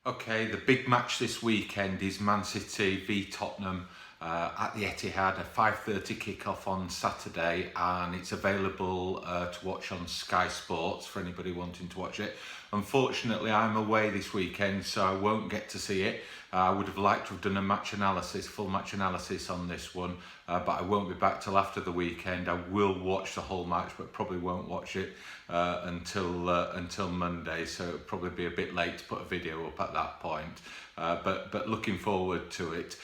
Okay, the big match this weekend is Man City v Tottenham at the Etihad, a 5:30 kick-off on Saturday, and it's available to watch on Sky Sports for anybody wanting to watch it. Unfortunately, I'm away this weekend, so I won't get to see it. I would have liked to have done a match analysis, full match analysis on this one, but I won't be back till after the weekend. I will watch the whole match, but probably won't watch it until Monday, so it'll probably be a bit late to put a video up at that point. But looking forward to it.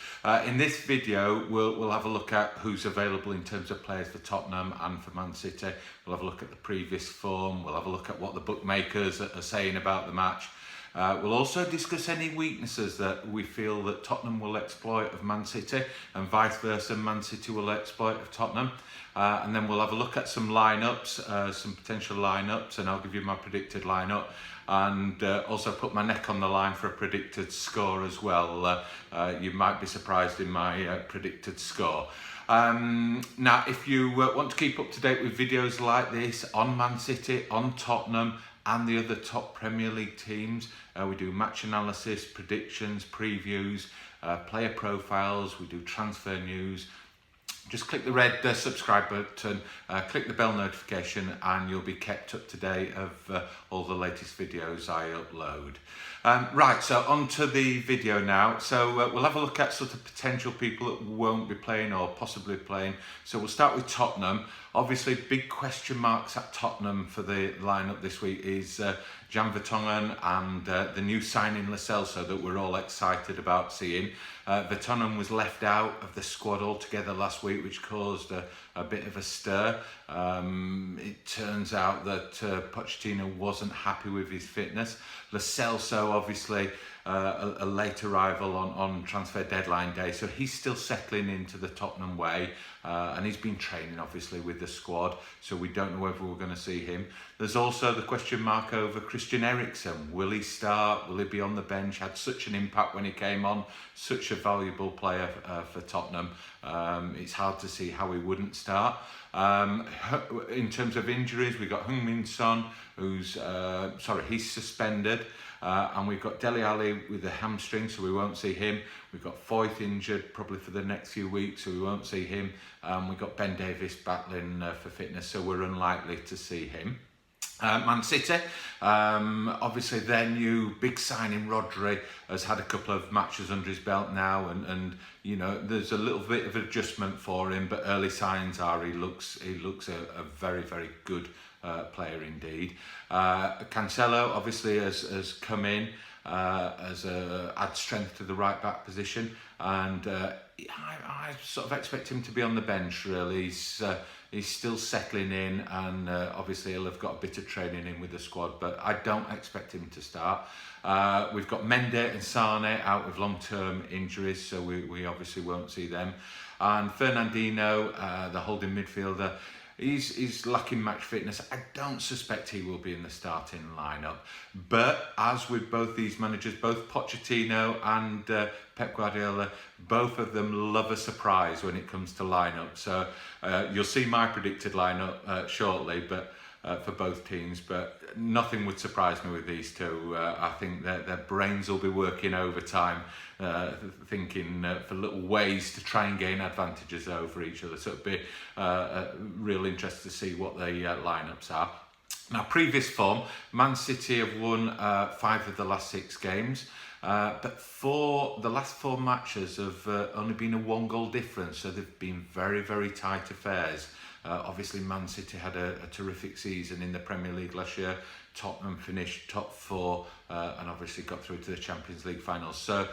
In this video, we'll have a look at who's available in terms of players for Tottenham and for Man City. We'll have a look at the previous form. We'll have a look at what the bookmakers are saying about the match. We'll also discuss any weaknesses that we feel that Tottenham will exploit of Man City, and vice versa, Man City will exploit of Tottenham. And then we'll have a look at some lineups, some potential lineups, and I'll give you my predicted lineup, and also put my neck on the line for a predicted score as well. You might be surprised in my predicted score. Now, if you want to keep up to date with videos like this on Man City, on Tottenham, and the other top Premier League teams, we do match analysis, predictions, previews, player profiles, we do transfer news. Just click the red subscribe button, click the bell notification, and you'll be kept up to date of all the latest videos I upload. Right, so on to the video now. So we'll have a look at sort of potential people that won't be playing or possibly playing. So we'll start with Tottenham. Obviously, big question marks at Tottenham for the lineup this week is Jan Vertonghen and the new signing Lo Celso that we're all excited about seeing. Vertonghen was left out of the squad altogether last week, which caused a bit of a stir. It turns out that Pochettino wasn't happy with his fitness. Lo Celso, obviously, a late arrival on transfer deadline day, so he's still settling into the Tottenham way, and he's been training obviously with the squad, so we don't know whether we're going to see him. There's also the question mark over Christian Eriksen. Will he start? Will he be on the bench? Had such an impact when he came on, such a valuable player for Tottenham. It's hard to see how he wouldn't start. In terms of injuries, we've got Heung-min Son, who's he's suspended. And we've got Dele Alli with a hamstring, so we won't see him. We've got Foyth injured probably for the next few weeks, so we won't see him. We've got Ben Davies battling for fitness, so we're unlikely to see him. Man City, obviously their new big signing Rodri has had a couple of matches under his belt now, and you know there's a little bit of adjustment for him, but early signs are he looks a very, very good player indeed. Cancelo obviously has come in as add strength to the right back position, and I sort of expect him to be on the bench really. He's still settling in, and obviously he'll have got a bit of training in with the squad, but I don't expect him to start. We've got Mendy and Sane out with long-term injuries, so we obviously won't see them. And Fernandinho, the holding midfielder, he's lacking match fitness. I don't suspect he will be in the starting lineup. But as with both these managers, both Pochettino and Pep Guardiola, both of them love a surprise when it comes to lineup. So you'll see my predicted lineup shortly, but for both teams. But nothing would surprise me with these two. I think that their brains will be working overtime, thinking for little ways to try and gain advantages over each other. So it'll be a real interest to see what the lineups are. Now, previous form, Man City have won 5 of the last 6 games, but for the last 4 matches have only been a 1-goal difference, so they've been very, very tight affairs. Obviously, Man City had a terrific season in the Premier League last year. Tottenham finished top 4 and obviously got through to the Champions League finals. So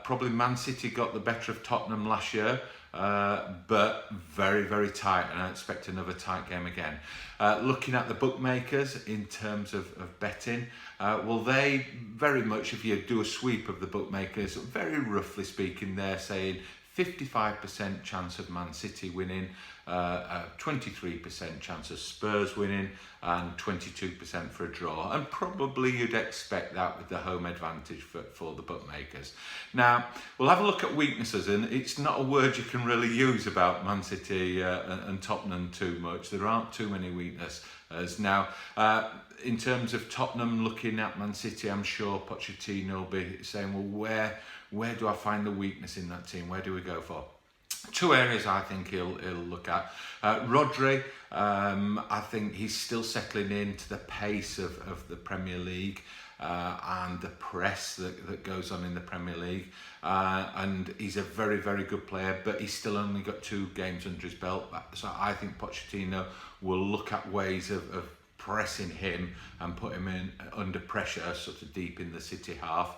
probably Man City got the better of Tottenham last year, but very, very tight, and I expect another tight game again. Looking at the bookmakers in terms of betting, well, they very much, if you do a sweep of the bookmakers, very roughly speaking, they're saying 55% chance of Man City winning, 23% chance of Spurs winning, and 22% for a draw. And probably you'd expect that with the home advantage for the bookmakers. Now, we'll have a look at weaknesses, and it's not a word you can really use about Man City and Tottenham too much. There aren't too many weaknesses. Now, in terms of Tottenham looking at Man City, I'm sure Pochettino will be saying, well, where do I find the weakness in that team? Where do we go for? Two areas I think he'll look at. Rodri, I think he's still settling into the pace of the Premier League and the press that goes on in the Premier League. And he's a very, very good player, but he's still only got 2 games under his belt. So I think Pochettino will look at ways of pressing him and put him in under pressure, sort of deep in the City half.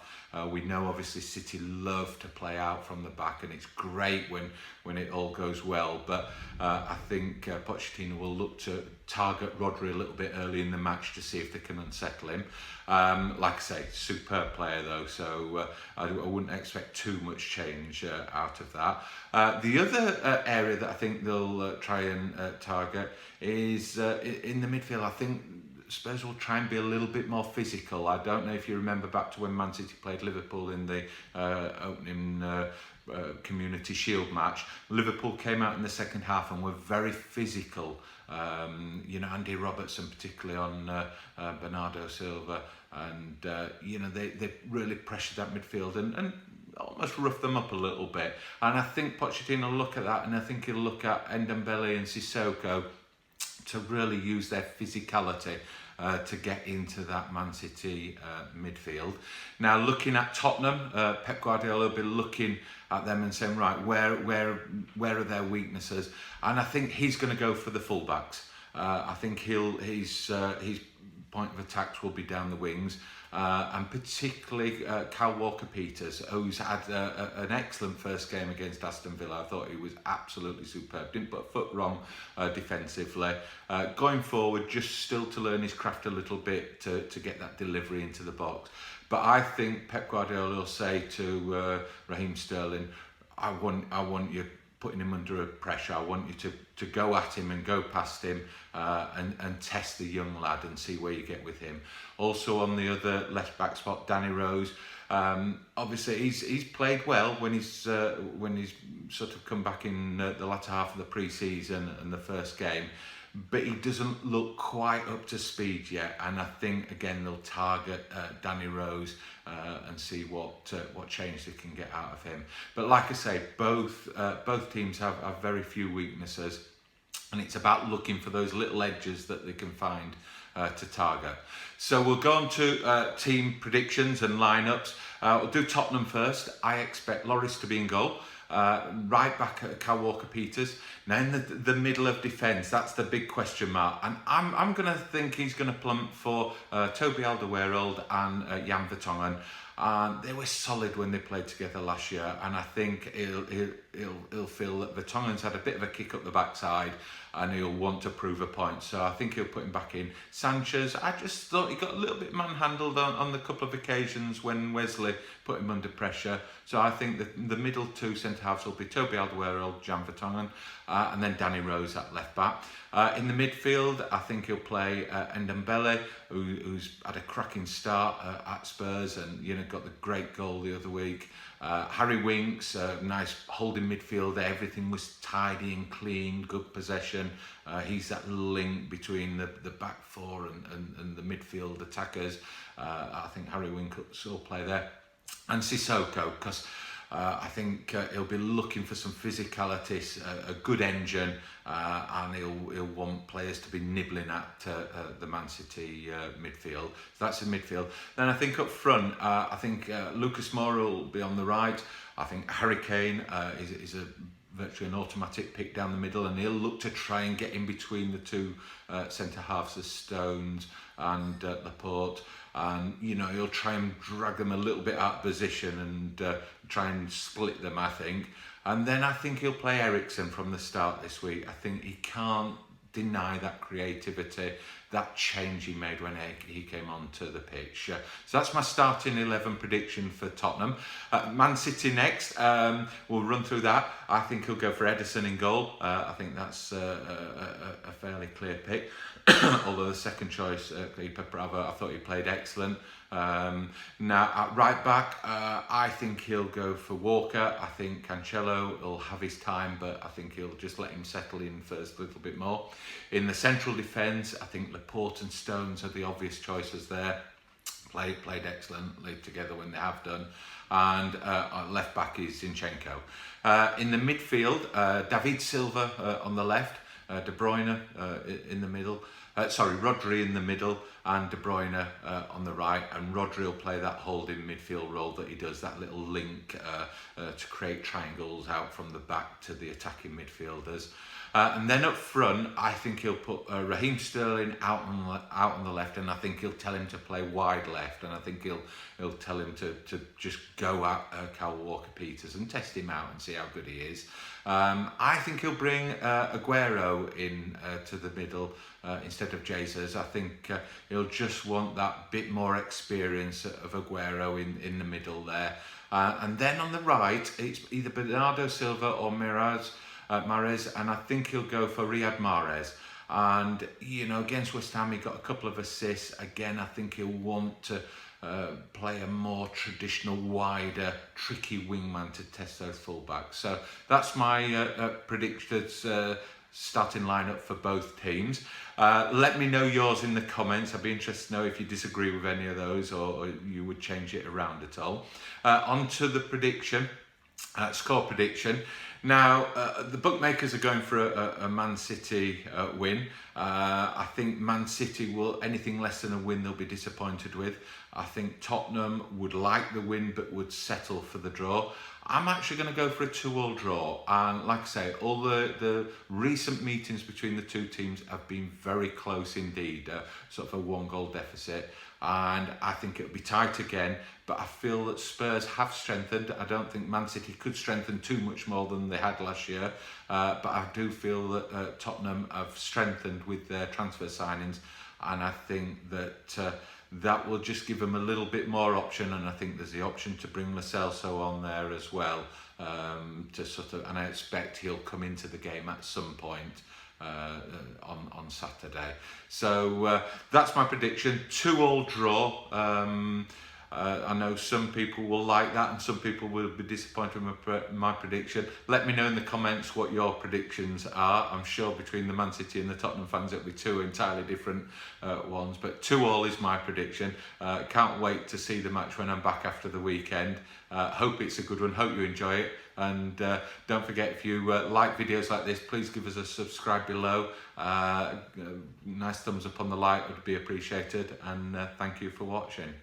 We know obviously City love to play out from the back, and it's great when it all goes well. But I think Pochettino will look to target Rodri a little bit early in the match to see if they can unsettle him. Like I say, superb player though, so I wouldn't expect too much change out of that. The other area that I think they'll try and target is in the midfield. I think Spurs will try and be a little bit more physical. I don't know if you remember back to when Man City played Liverpool in the opening Community Shield match. Liverpool came out in the second half and were very physical. Andy Robertson particularly on Bernardo Silva, and they really pressured that midfield and almost roughed them up a little bit. And I think Pochettino will look at that, and I think he'll look at Ndombele and Sissoko to really use their physicality to get into that Man City midfield. Now, looking at Tottenham, Pep Guardiola will be looking at them and saying, right, where are their weaknesses? And I think he's going to go for the fullbacks. I think his point of attacks will be down the wings. And particularly Kyle Walker-Peters, who's had an excellent first game against Aston Villa. I thought he was absolutely superb. Didn't put a foot wrong defensively. Going forward, just still to learn his craft a little bit to get that delivery into the box. But I think Pep Guardiola will say to Raheem Sterling, I want you putting him under pressure. I want you to go at him and go past him and test the young lad and see where you get with him. Also on the other left back spot, Danny Rose. Obviously he's played well when he's sort of come back in the latter half of the pre-season and the first game, but he doesn't look quite up to speed yet. And I think again they'll target Danny Rose and see what change they can get out of him. But like I say, both teams have very few weaknesses, and it's about looking for those little edges that they can find to target. So we'll go on to team predictions and lineups. We'll do Tottenham first. I expect Lloris to be in goal. Right back at Kyle Walker-Peters. Now in the middle of defence, that's the big question mark. And I'm going to think he's going to plump for Toby Alderweireld and Jan Vertonghen. They were solid when they played together last year, and I think he'll feel that Vertonghen's had a bit of a kick up the backside, and he'll want to prove a point. So I think he'll put him back in. Sanchez, I just thought he got a little bit manhandled on the couple of occasions when Wesley put him under pressure. So I think the middle 2 centre-halves will be Toby Alderweireld, Jan Vertonghen, and then Danny Rose at left back. In the midfield, I think he'll play Ndombele, who's had a cracking start at Spurs and got the great goal the other week. Harry Winks, nice holding midfielder. Everything was tidy and clean, good possession. He's that link between the back 4 and the midfield attackers. I think Harry Winks will play there. And Sissoko, because I think he'll be looking for some physicality, a good engine, and he'll want players to be nibbling at the Man City midfield. So that's the midfield. Then I think up front, I think Lucas Moura will be on the right. I think Harry Kane is virtually an automatic pick down the middle, and he'll look to try and get in between the 2 centre-halves of Stones and Laporte. And he'll try and drag them a little bit out of position and try and split them, I think. And then I think he'll play Eriksen from the start this week. I think he can't deny that creativity, that change he made when he came onto the pitch. So that's my starting 11 prediction for Tottenham. Man City next, we'll run through that. I think he'll go for Ederson in goal. I think that's a fairly clear pick. Although the second choice, keeper Bravo, I thought he played excellent. Now at right back, I think he'll go for Walker. I think Cancelo will have his time, but I think he'll just let him settle in first a little bit more. In the central defence, I think Port and Stones are the obvious choices there. Played excellently together when they have done. And our left back is Zinchenko. In the midfield, David Silva on the left, De Bruyne in the middle. Rodri in the middle and De Bruyne on the right, and Rodri will play that holding midfield role that he does, that little link to create triangles out from the back to the attacking midfielders. And then up front, I think he'll put Raheem Sterling out on the left, and I think he'll tell him to play wide left, and I think he'll tell him to just go at Kyle Walker-Peters and test him out and see how good he is. I think he'll bring Aguero in to the middle instead of Jesus. I think he'll just want that bit more experience of Aguero in the middle there. And then on the right, it's either Bernardo Silva or Mahrez, and I think he'll go for Riyad Mahrez. And, against West Ham, he got a couple of assists. Again, I think he'll want to play a more traditional, wider, tricky wingman to test those fullbacks. So that's my predicted starting lineup for both teams. Let me know yours in the comments. I'd be interested to know if you disagree with any of those or you would change it around at all. On to the prediction, score prediction. Now, the bookmakers are going for a Man City win. I think Man City will, anything less than a win, they'll be disappointed with. I think Tottenham would like the win but would settle for the draw. I'm actually going to go for a 2-2 draw. And like I say, all the recent meetings between the two teams have been very close indeed, sort of a 1-goal deficit. And I think it'll be tight again, but I feel that Spurs have strengthened. I don't think Man City could strengthen too much more than they had last year, but I do feel that Tottenham have strengthened with their transfer signings, and I think that that will just give them a little bit more option, and I think there's the option to bring Lo Celso on there as well, and I expect he'll come into the game at some point. On Saturday. So that's my prediction, 2-2 draw. I know some people will like that and some people will be disappointed with my prediction. Let me know in the comments what your predictions are. I'm sure between the Man City and the Tottenham fans it'll be two entirely different ones, but 2-2 is my prediction. Can't wait to see the match when I'm back after the weekend. Hope it's a good one, hope you enjoy it, and don't forget, if you like videos like this, please give us a subscribe below. Nice thumbs up on the like would be appreciated, and thank you for watching.